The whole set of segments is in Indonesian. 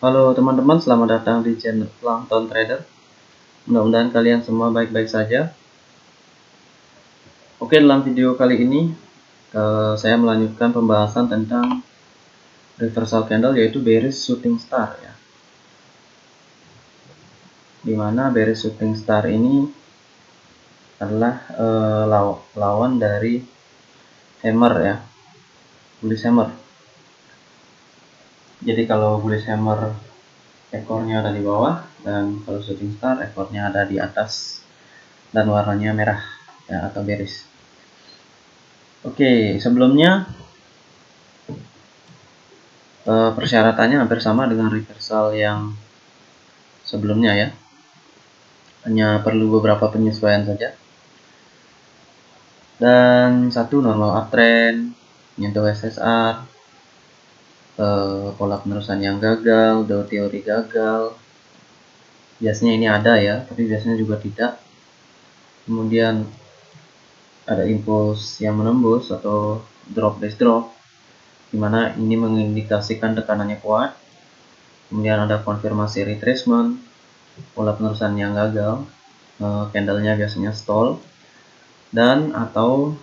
Halo teman-teman, selamat datang di channel Plankton Trader. Mudah-mudahan kalian semua baik-baik saja. Oke, dalam video kali ini saya melanjutkan pembahasan tentang reversal candle, yaitu bearish shooting star ya. Dimana bearish shooting star ini adalah lawan dari hammer ya, bullish hammer. Jadi kalau bullish hammer ekornya ada di bawah, dan kalau shooting star ekornya ada di atas dan warnanya merah ya, atau bearish. Oke, sebelumnya persyaratannya hampir sama dengan reversal yang sebelumnya ya, hanya perlu beberapa penyesuaian saja. Dan satu, normal uptrend, menyentuh SSR, pola penerusan yang gagal, Dow teori gagal, biasanya ini ada ya, tapi biasanya juga tidak. Kemudian ada impuls yang menembus atau drop base drop, dimana ini mengindikasikan tekanannya kuat. Kemudian ada konfirmasi retracement, pola penerusan yang gagal, candlenya biasanya stall, dan atau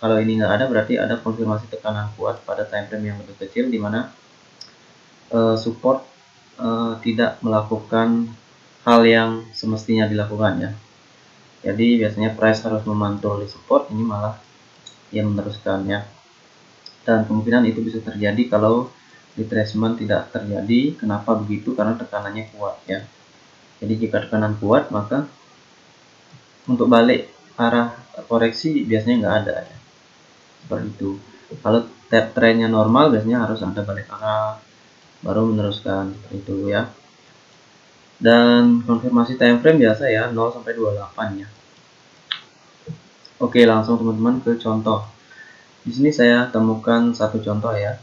kalau ini nggak ada, berarti ada konfirmasi tekanan kuat pada time frame yang lebih kecil, dimana support tidak melakukan hal yang semestinya dilakukan ya. Jadi biasanya price harus memantul di support, ini malah dia meneruskan ya. Dan kemungkinan itu bisa terjadi kalau retracement tidak terjadi. Kenapa begitu? Karena tekanannya kuat ya. Jadi jika tekanan kuat, maka untuk balik arah koreksi biasanya nggak ada ya. Seperti itu. Kalau trennya normal, biasanya harus ada balik arah baru meneruskan, seperti itu ya. Dan konfirmasi time frame biasa ya, 0 sampai 28 ya. Oke, langsung teman-teman ke contoh. Di sini saya temukan satu contoh ya.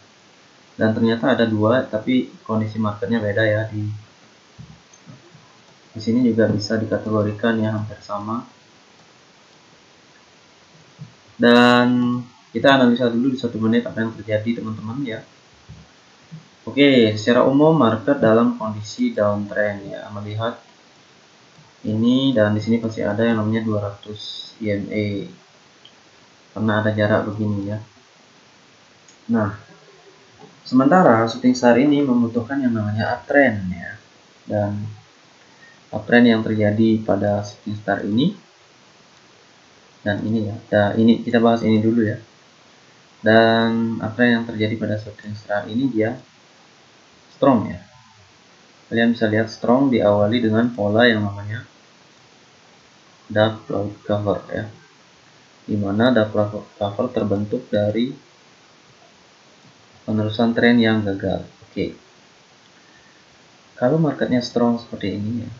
Dan ternyata ada dua, tapi kondisi marketnya beda ya. Di sini juga bisa dikategorikan ya, hampir sama. Dan kita analisa dulu di 1 menit apa yang terjadi teman-teman ya. Oke, secara umum market dalam kondisi downtrend ya, melihat ini, dan di sini pasti ada yang namanya 200 EMA karena ada jarak begini ya. Nah, sementara shooting star ini membutuhkan yang namanya uptrend ya, dan uptrend yang terjadi pada shooting star ini dan ini ya. Nah, ini kita bahas ini dulu ya. Dan uptrend yang terjadi pada shooting star ini dia strong ya. Kalian bisa lihat strong diawali dengan pola yang namanya dark cloud cover ya, dimana dark cloud cover terbentuk dari penerusan tren yang gagal. Oke, kalau marketnya strong seperti ini ya,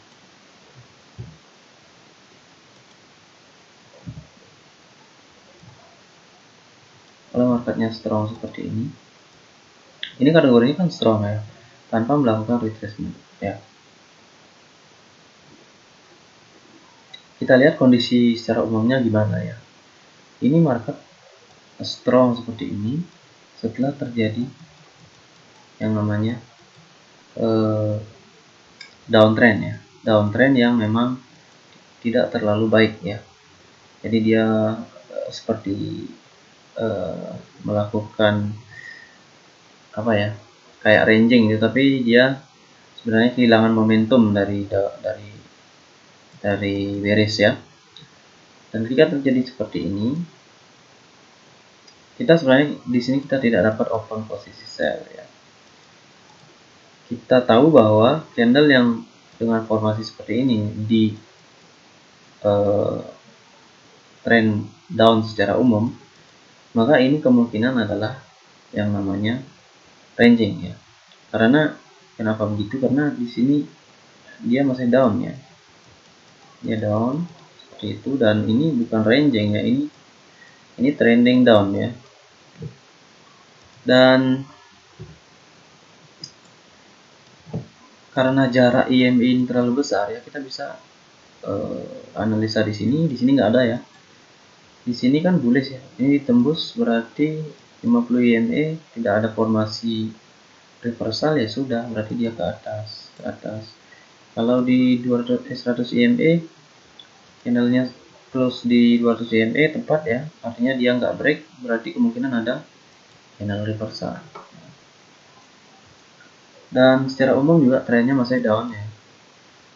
kalau marketnya strong seperti ini kategorinya kan strong ya, tanpa melakukan retracement ya. Kita lihat kondisi secara umumnya gimana ya. Ini market strong seperti ini setelah terjadi yang namanya downtrend ya, downtrend yang memang tidak terlalu baik ya. Jadi dia seperti melakukan apa ya, kayak ranging gitu, tapi dia sebenarnya kehilangan momentum dari bearish ya. Dan ketika terjadi seperti ini, kita sebenarnya di sini kita tidak dapat open posisi sell ya. Kita tahu bahwa candle yang dengan formasi seperti ini di trend down secara umum, maka ini kemungkinan adalah yang namanya ranging ya. Karena kenapa begitu? Karena di sini dia masih down ya, dia down seperti itu, dan ini bukan ranging ya, ini trending down ya. Dan karena jarak EMA ini terlalu besar ya, kita bisa analisa di sini nggak ada ya. Di sini kan bullish ya, ini tembus berarti 50 EMA, tidak ada formasi reversal ya sudah, berarti dia ke atas. Kalau di 100 EMA candlenya close di 200 EMA tepat ya, artinya dia nggak break, berarti kemungkinan ada candle reversal. Dan secara umum juga trennya masih down ya,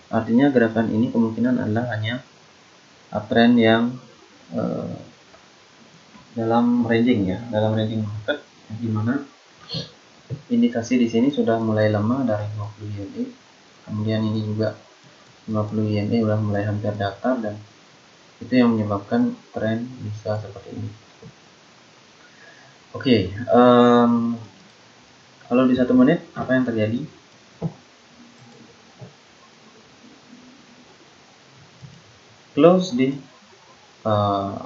artinya gerakan ini kemungkinan adalah hanya uptrend yang dalam ranging market, di mana indikasi di sini sudah mulai lemah dari 50 EMA, kemudian ini juga 50 EMA sudah mulai hampir datar, dan itu yang menyebabkan tren bisa seperti ini. Oke, kalau di 1 menit apa yang terjadi? Close di 100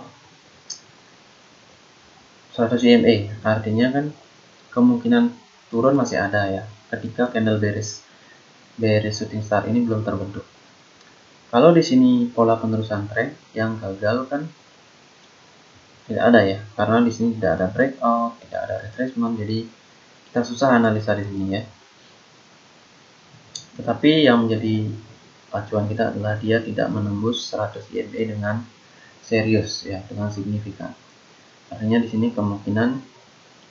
EMA, artinya kan kemungkinan turun masih ada ya, ketika candle bearish shooting star ini belum terbentuk. Kalau di sini pola penerusan tren yang gagal kan tidak ada ya, karena di sini tidak ada breakout, tidak ada retracement, jadi kita susah analisa di sini ya. Tetapi yang menjadi acuan kita adalah dia tidak menembus 100 EMA dengan serius ya, dengan signifikan. Artinya di sini kemungkinan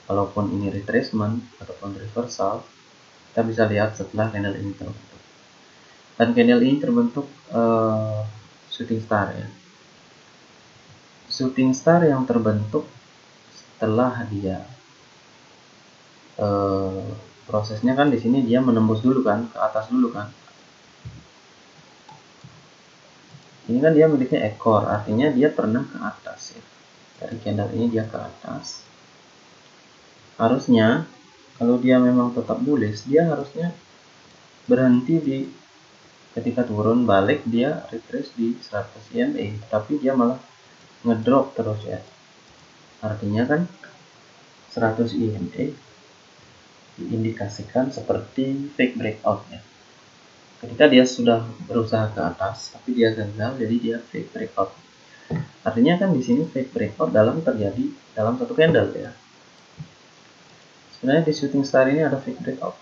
kalaupun ini retracement ataupun reversal, kita bisa lihat setelah candle ini terbentuk. Dan candle ini terbentuk shooting star ya. Shooting star yang terbentuk setelah dia prosesnya kan di sini dia menembus dulu kan, ke atas dulu kan. Ini kan dia miliknya ekor, artinya dia pernah ke atas ya. Dari candle ini dia ke atas. Harusnya kalau dia memang tetap bullish, dia harusnya berhenti di ketika turun balik, dia retrace di 100 EMA, tapi dia malah ngedrop terus ya. Artinya kan 100 EMA diindikasikan seperti fake breakout ya. Ketika dia sudah berusaha ke atas tapi dia gagal, jadi dia fake breakout. Artinya kan di sini fake breakout terjadi dalam satu candle ya. Sebenarnya di shooting star ini ada fake breakout.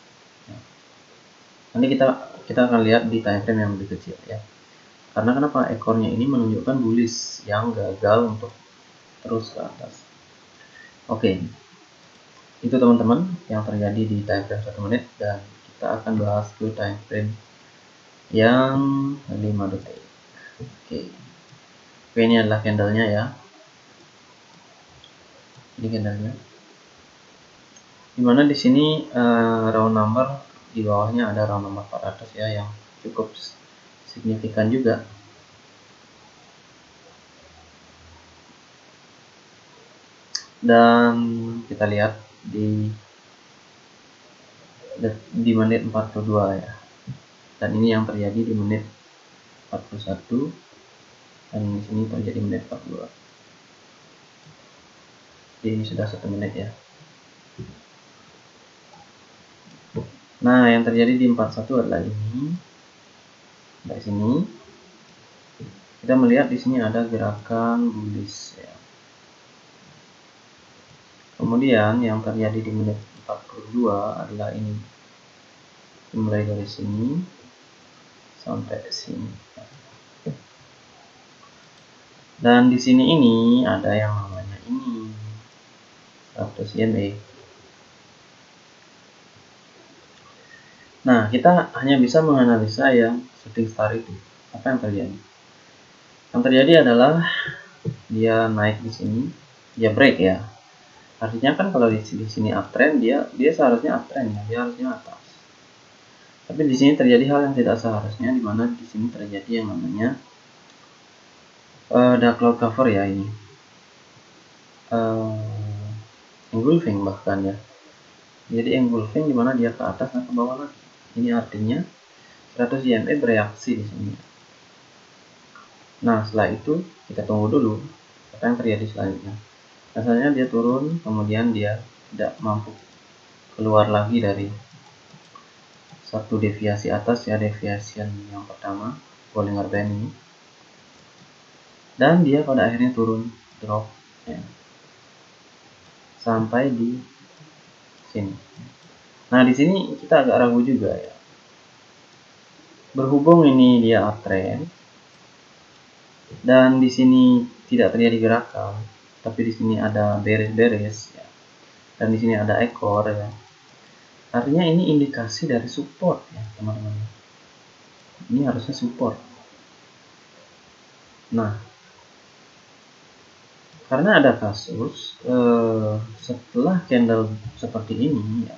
Nanti kita akan lihat di time frame yang lebih kecil ya. Karena kenapa? Ekornya ini menunjukkan bullish yang gagal untuk terus ke atas. Oke. Itu teman-teman yang terjadi di time frame 1 menit, dan kita akan bahas ke time frame yang 5 detik. Oke. Ini adalah candlenya ya. Ini candlenya. Dimana di sini round number di bawahnya ada round number 400 ya, yang cukup signifikan juga. Dan kita lihat di menit 42 ya. Dan ini yang terjadi di menit 41, dan di sini terjadi menit 42. Jadi ini sudah 1 menit ya. Nah, yang terjadi di 41 adalah ini. Dari sini kita melihat di sini ada gerakan bullish ya. Kemudian yang terjadi di menit 42 adalah ini. Mulai dari sini sampai sini. Dan di sini ini ada yang namanya ini 100 EMA. Nah, kita hanya bisa menganalisa yang shooting star itu. Apa yang terjadi? Yang terjadi adalah dia naik di sini, dia break ya. Artinya kan kalau di sini uptrend, dia seharusnya uptrend ya, dia harusnya atas. Tapi di sini terjadi hal yang tidak seharusnya, di mana di sini terjadi yang namanya dark cloud cover ya ini. Engulfing bahkan ya. Jadi engulfing di mana dia ke atas dan ke bawah lagi. Ini artinya 100 EMA bereaksi di sini. Nah, setelah itu kita tunggu dulu apa yang terjadi selanjutnya. Asalnya dia turun, kemudian dia tidak mampu keluar lagi dari satu deviasi atas ya, deviasi yang pertama Bollinger Band ini, dan dia pada akhirnya turun drop ya, sampai di sini. Nah, di sini kita agak ragu juga ya. Berhubung ini dia uptrend dan di sini tidak terjadi gerakan, tapi di sini ada beres-beres ya. Dan di sini ada ekor ya. Artinya ini indikasi dari support ya, teman-teman. Ini harusnya support. Nah, karena ada kasus setelah candle seperti ini ya,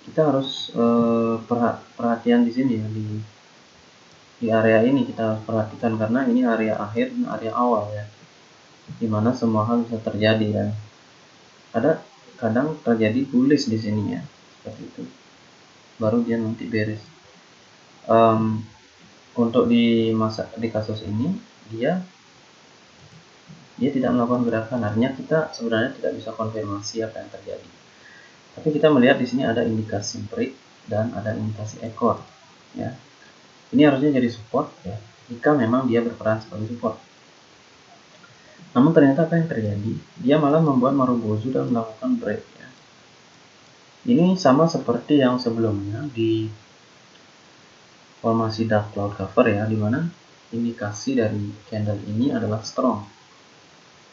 kita harus perhatian di sini ya, di area ini kita harus perhatikan karena ini area akhir dan area awal ya, dimana semua hal bisa terjadi ya. Ada kadang terjadi bullish di sini ya, seperti itu. Baru dia nanti beres. Untuk di kasus ini dia tidak melakukan gerakan, artinya kita sebenarnya tidak bisa konfirmasi apa yang terjadi. Tapi kita melihat di sini ada indikasi break dan ada indikasi ekor ya. Ini harusnya jadi support ya, jika memang dia berperan sebagai support. Namun ternyata apa yang terjadi? Dia malah membuat Marubozu dan melakukan break ya. Ini sama seperti yang sebelumnya di formasi dark cloud cover ya, dimana indikasi dari candle ini adalah strong.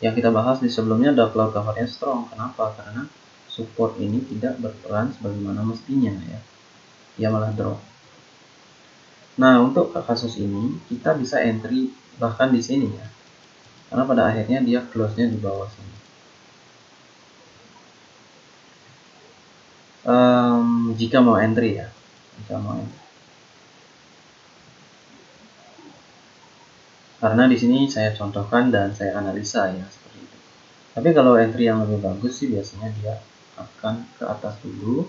Yang kita bahas di sebelumnya dark cloud covernya strong. Kenapa? Karena support ini tidak berperan sebagaimana mestinya ya. Dia malah drop. Nah, untuk kasus ini kita bisa entry bahkan di sini ya. Karena pada akhirnya dia close-nya di bawah sini. Jika mau entry ya. Jika mau entry. Karena di sini saya contohkan dan saya analisa ya seperti itu. Tapi kalau entry yang lebih bagus sih biasanya dia akan ke atas dulu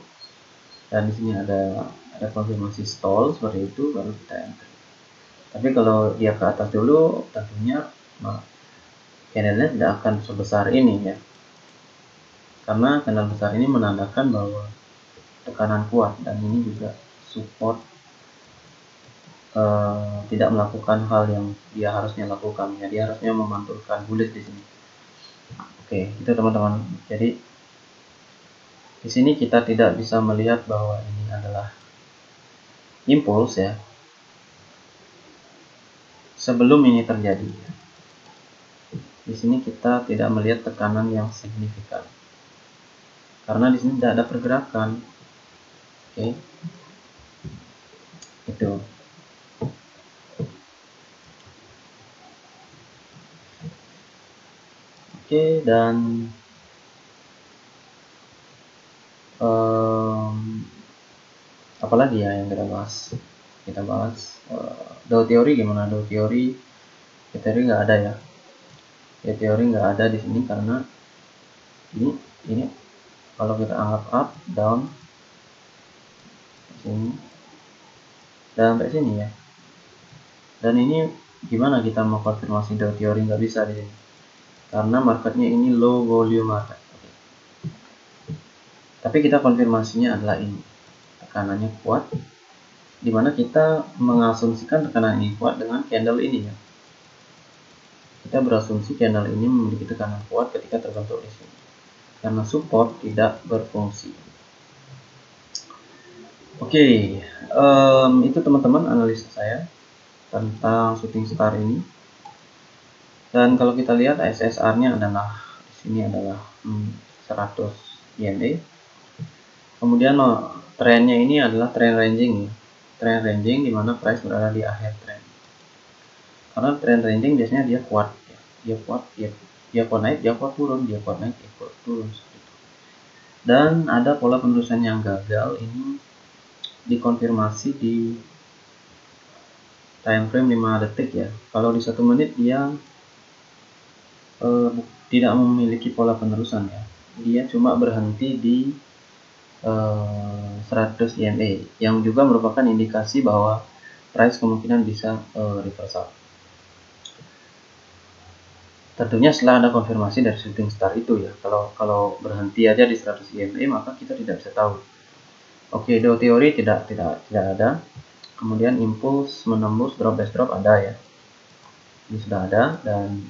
dan di sini ada konfirmasi stall seperti itu baru kita entry. Tapi kalau dia ke atas dulu tentunya candlenya tidak akan sebesar ini ya. Karena candle besar ini menandakan bahwa tekanan kuat dan ini juga support tidak melakukan hal yang dia harusnya lakukan ya, dia harusnya memantulkan bullish di sini. Oke, itu teman-teman. Jadi di sini kita tidak bisa melihat bahwa ini adalah impuls ya sebelum ini terjadi. Di sini kita tidak melihat tekanan yang signifikan karena di sini tidak ada pergerakan. Oke, itu. Oke, dan apalagi ya yang kita bahas? Kita bahas Dow teori gimana? Dow teori nggak ada ya. Ya teori nggak ada di sini karena ini kalau kita anggap up, down, sini dan sampai sini ya. Dan ini gimana kita mau konfirmasi Dow teori nggak bisa di sini karena marketnya ini low volume market. Tapi kita konfirmasinya adalah ini tekanannya kuat, dimana kita mengasumsikan tekanan ini kuat dengan candle ini ya. Kita berasumsi candle ini memiliki tekanan kuat ketika terbentuk di sini karena support tidak berfungsi. Oke, itu teman-teman analisa saya tentang shooting star ini. Dan kalau kita lihat SSR-nya adalah di sini adalah 100 EMA. Kemudian trennya ini adalah trend ranging ya. Trend ranging di mana price berada di akhir trend. Karena trend ranging biasanya dia kuat ya. Dia kuat naik, dia kuat turun, dia kuat naik, dia kuat turun seperti itu. Dan ada pola penerusan yang gagal ini dikonfirmasi di time frame 5 detik ya. Kalau di 1 menit dia tidak memiliki pola penerusan ya. Dia cuma berhenti di 100 EMA yang juga merupakan indikasi bahwa price kemungkinan bisa reversal. Tentunya setelah ada konfirmasi dari shooting star itu ya. Kalau berhenti aja di 100 EMA maka kita tidak bisa tahu. Oke, Dow teori tidak ada. Kemudian impuls menembus drop base drop ada ya. Ini sudah ada dan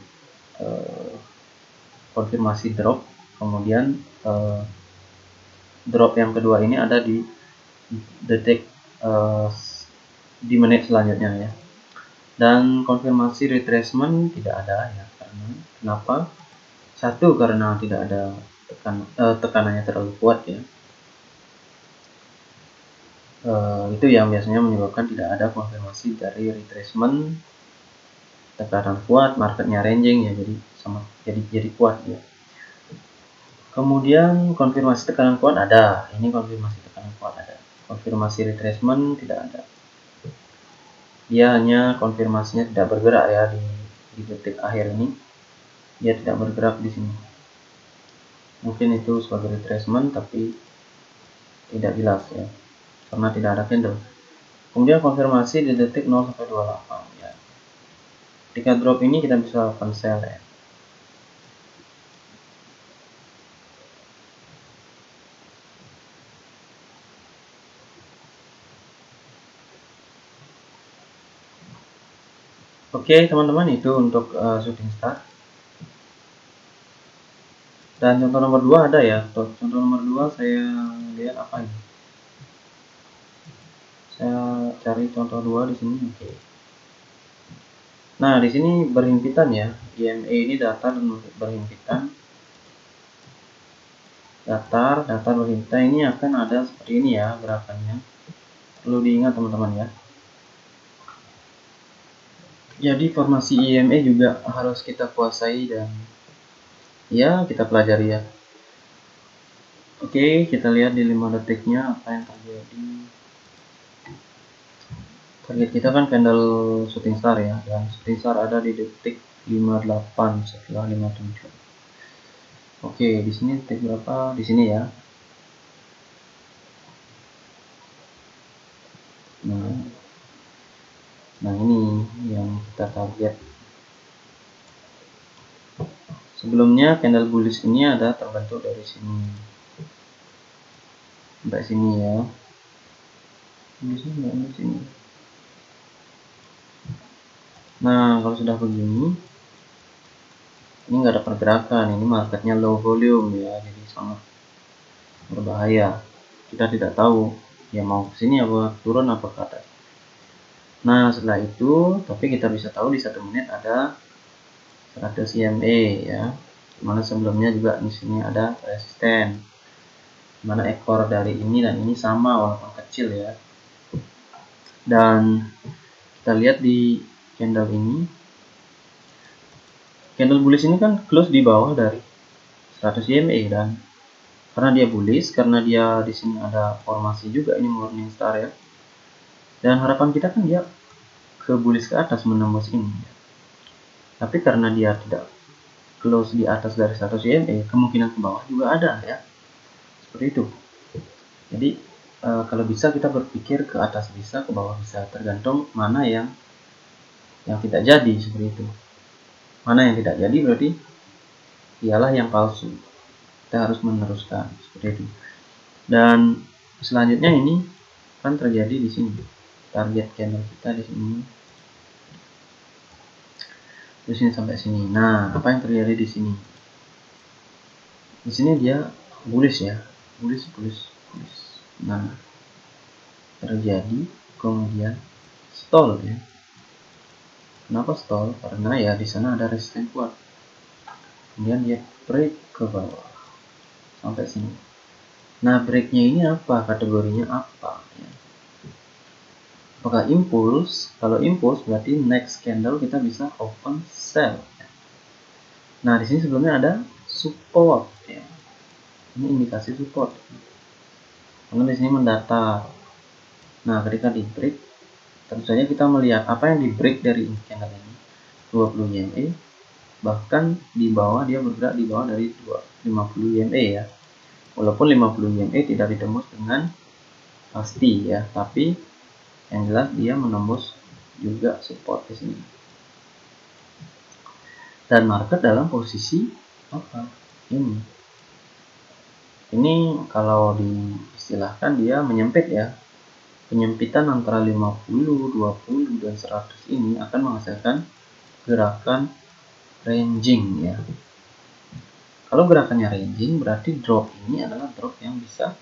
konfirmasi drop, kemudian drop yang kedua ini ada di detik di menit selanjutnya ya. Dan konfirmasi retracement tidak ada ya. Kenapa? Satu, karena tidak ada tekanannya terlalu kuat ya. Itu yang biasanya menyebabkan tidak ada konfirmasi dari retracement. Tekanan kuat, marketnya ranging ya, jadi kuat ya. Kemudian konfirmasi tekanan kuat ada. Ini konfirmasi tekanan kuat ada. Konfirmasi retracement tidak ada. Dia hanya konfirmasinya tidak bergerak ya di detik akhir ini. Dia tidak bergerak di sini. Mungkin itu sebagai retracement tapi tidak jelas ya, karena tidak ada candle. Kemudian konfirmasi di detik 0 sampai 28 ya. Ketika drop ini kita bisa open sell ya. Oke teman-teman, itu untuk shooting star. Dan contoh nomor 2 ada ya. Contoh nomor 2 saya lihat apa ini? Saya cari contoh 2 di sini. Oke. Nah, di sini berhimpitan ya. EMA ini datar dan berhimpitan. Datar berhimpitan ini akan ada seperti ini ya gerakannya. Perlu diingat teman-teman ya. Jadi formasi EMA juga harus kita kuasai dan ya kita pelajari ya. Oke, kita lihat di 5 detiknya apa yang terjadi. Target kita kan candle shooting star ya, dan shooting star ada di detik 58 setelah 57. Oke, di sini detik berapa? Di sini ya. Nah ini yang kita target. Sebelumnya candle bullish ini ada terbentuk dari sini sampai sini ya. Di sini. Nah kalau sudah begini, ini nggak ada pergerakan, ini marketnya low volume ya, jadi sangat berbahaya. Kita tidak tahu ya mau ke sini apa turun apa ke atas. Nah setelah itu, tapi kita bisa tahu di 1 menit ada 100 EMA ya, dimana sebelumnya juga di sini ada resisten, dimana ekor dari ini dan ini sama walaupun kecil ya. Dan kita lihat di candle ini, candle bullish ini kan close di bawah dari 100 EMA, dan karena dia bullish, karena dia di sini ada formasi juga ini morning star ya, dan harapan kita kan dia ke bullish ke atas menembus ini ya. Tapi karena dia tidak close di atas dari 100 EMA, kemungkinan ke bawah juga ada ya, seperti itu. Jadi kalau bisa kita berpikir ke atas bisa, ke bawah bisa, tergantung mana yang tidak jadi, seperti itu. Mana yang tidak jadi berarti ialah yang palsu. Kita harus meneruskan seperti itu. Dan selanjutnya ini kan terjadi di sini. Target candle kita di sini. Di sini sampai sini. Nah, apa yang terjadi di sini? Di sini dia bullish ya. Bullish. Nah, terjadi kemudian stall ya. Kenapa stall? Karena ya di sana ada resisten kuat. Kemudian dia break ke bawah sampai sini. Nah, breaknya ini apa? Kategorinya apa? Ya. Apakah impuls? Kalau impuls berarti next candle kita bisa open sell. Nah, di sini sebelumnya ada support ya. Ini indikasi support. Karena di sini mendatar. Nah, ketika di break, tentu saja kita melihat apa yang di break dari candle ini 20 EMA, bahkan di bawah dia bergerak di bawah dari 50 EMA ya. Walaupun 50 EMA tidak ditembus dengan pasti ya, tapi yang jelas dia menembus juga support di sini. Dan market dalam posisi apa? Ini kalau diistilahkan dia menyempit ya. Penyempitan antara 50, 20 dan 100 ini akan menghasilkan gerakan ranging ya. Kalau gerakannya ranging berarti drop ini adalah drop yang bisa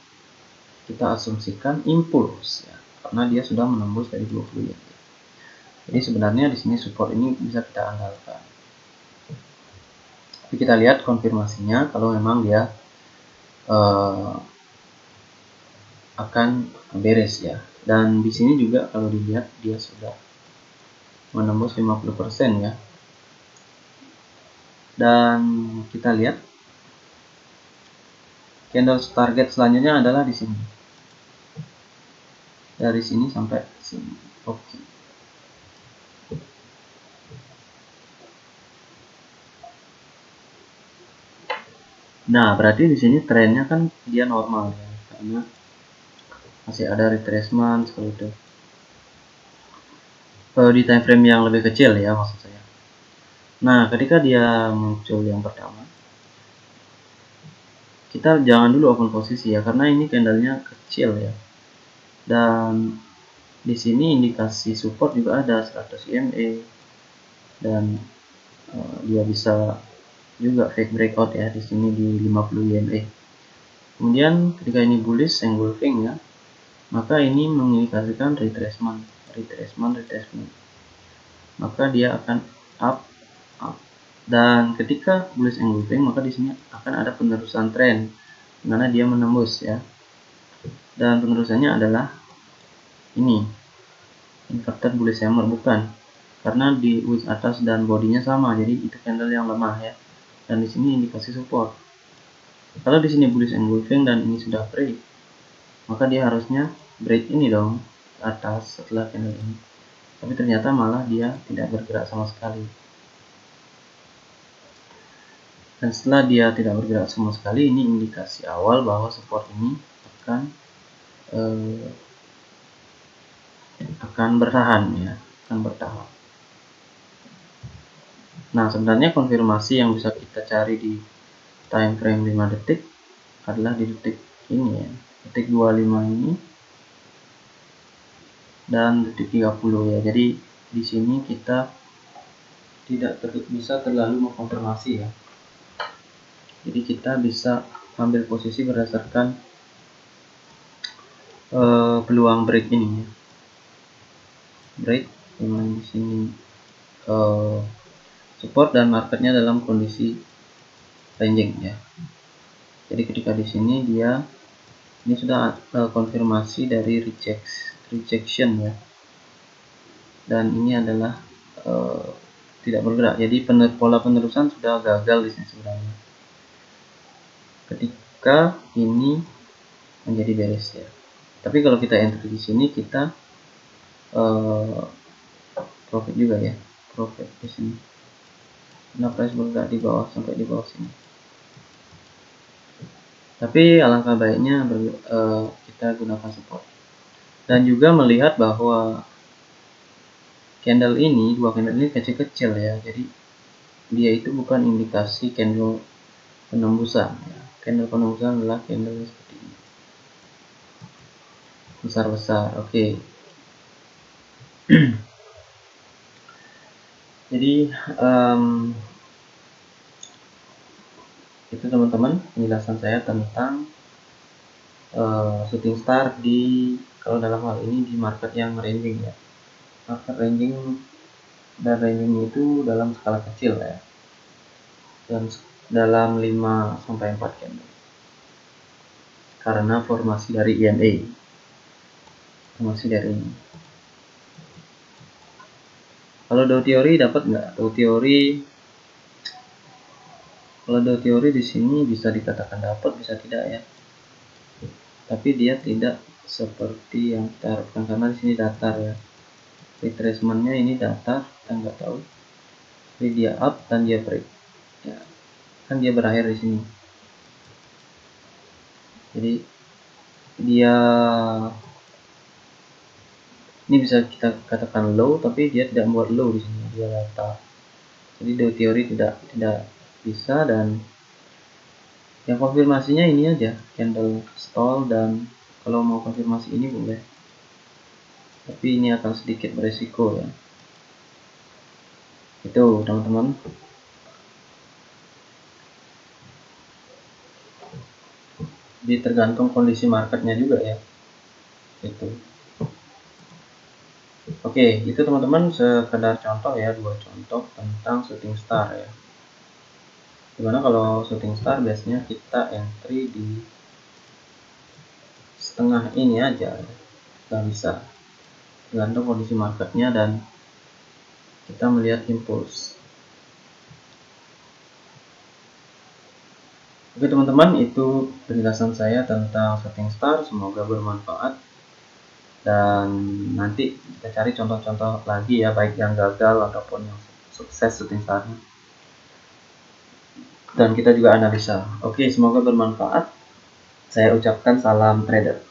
kita asumsikan impuls ya, karena dia sudah menembus dari 20 yen. Jadi sebenarnya di sini support ini bisa kita andalkan. Tapi kita lihat konfirmasinya kalau memang dia akan beres ya. Dan di sini juga kalau dilihat dia sudah menembus 50% ya. Dan kita lihat candle target selanjutnya adalah di sini. Dari sini sampai sini. Oke. Nah, berarti di sini trennya kan dia normal ya, karena masih ada retracement seperti itu. Di time frame yang lebih kecil ya maksud saya. Nah, ketika dia muncul yang pertama, kita jangan dulu open posisi ya, karena ini candlenya kecil ya. Dan di sini indikasi support juga ada 100 EMA dan dia bisa juga fake breakout ya di sini di 50 EMA. Kemudian ketika ini bullish engulfing ya, maka ini mengindikasikan retracement. Maka dia akan up. Dan ketika bullish engulfing, maka di sini akan ada penerusan tren di mana dia menembus ya. Dan penerusannya adalah ini inverted bullish hammer, bukan, karena di wick atas dan bodinya sama, jadi itu candle yang lemah ya. Dan di sini indikasi support. Kalau di sini bullish engulfing dan ini sudah break, maka dia harusnya break ini dong ke atas setelah candle ini. Tapi ternyata malah dia tidak bergerak sama sekali. Dan setelah dia tidak bergerak sama sekali, ini indikasi awal bahwa support ini akan bertahan ya, akan bertahan. Nah, sebenarnya konfirmasi yang bisa kita cari di time frame 5 detik adalah di detik ini ya, detik 25 ini dan detik 30 ya. Jadi di sini kita tidak bisa terlalu mengkonfirmasi ya. Jadi kita bisa ambil posisi berdasarkan peluang break ini ya. Break dengan di sini support dan marketnya dalam kondisi ranging ya. Jadi ketika di sini dia ini sudah konfirmasi dari rejection ya. Dan ini adalah tidak bergerak. Jadi pola penerusan sudah gagal di sini sebenarnya. Ketika ini menjadi beres ya. Tapi kalau kita enter di sini kita profit juga ya, profit di sini. Nah, price bergerak di bawah sampai di bawah sini. Tapi alangkah baiknya kita gunakan support. Dan juga melihat bahwa candle ini, dua candle ini kecil-kecil ya. Jadi dia itu bukan indikasi candle penembusan ya. Candle penembusan adalah candle seperti ini, besar-besar. Oke. Jadi itu teman-teman penjelasan saya tentang shooting star kalau dalam hal ini di market yang ranging ya. Market ranging dan ranging itu dalam skala kecil ya, dan dalam 5-4 candle karena formasi dari EMA, formasi dari ini. Kalau Dow teori dapat nggak? Dow teori, kalau Dow teori di sini bisa dikatakan dapat, bisa tidak ya. Tapi dia tidak seperti yang kita harapkan karena di sini datar ya. Retracementnya ini datar, kita nggak tahu. Jadi dia up dan dia break. Ya, kan dia berakhir di sini. Jadi dia ini bisa kita katakan low, tapi dia tidak membuat low di sini, dia datar. Jadi Dow teori tidak bisa, dan yang konfirmasinya ini aja, candle stall, dan kalau mau konfirmasi ini boleh, tapi ini akan sedikit beresiko ya. Itu teman-teman. tergantung kondisi marketnya juga ya. Itu. Oke, itu teman-teman sekedar contoh ya, 2 contoh tentang shooting star ya. Dimana kalau shooting star biasanya kita entry di setengah ini aja, nggak bisa, tergantung kondisi marketnya dan kita melihat impuls. Oke teman-teman, itu penjelasan saya tentang shooting star, semoga bermanfaat. Dan nanti kita cari contoh-contoh lagi ya, baik yang gagal ataupun yang sukses shooting star. Dan kita juga analisa. Oke, semoga bermanfaat. Saya ucapkan salam trader.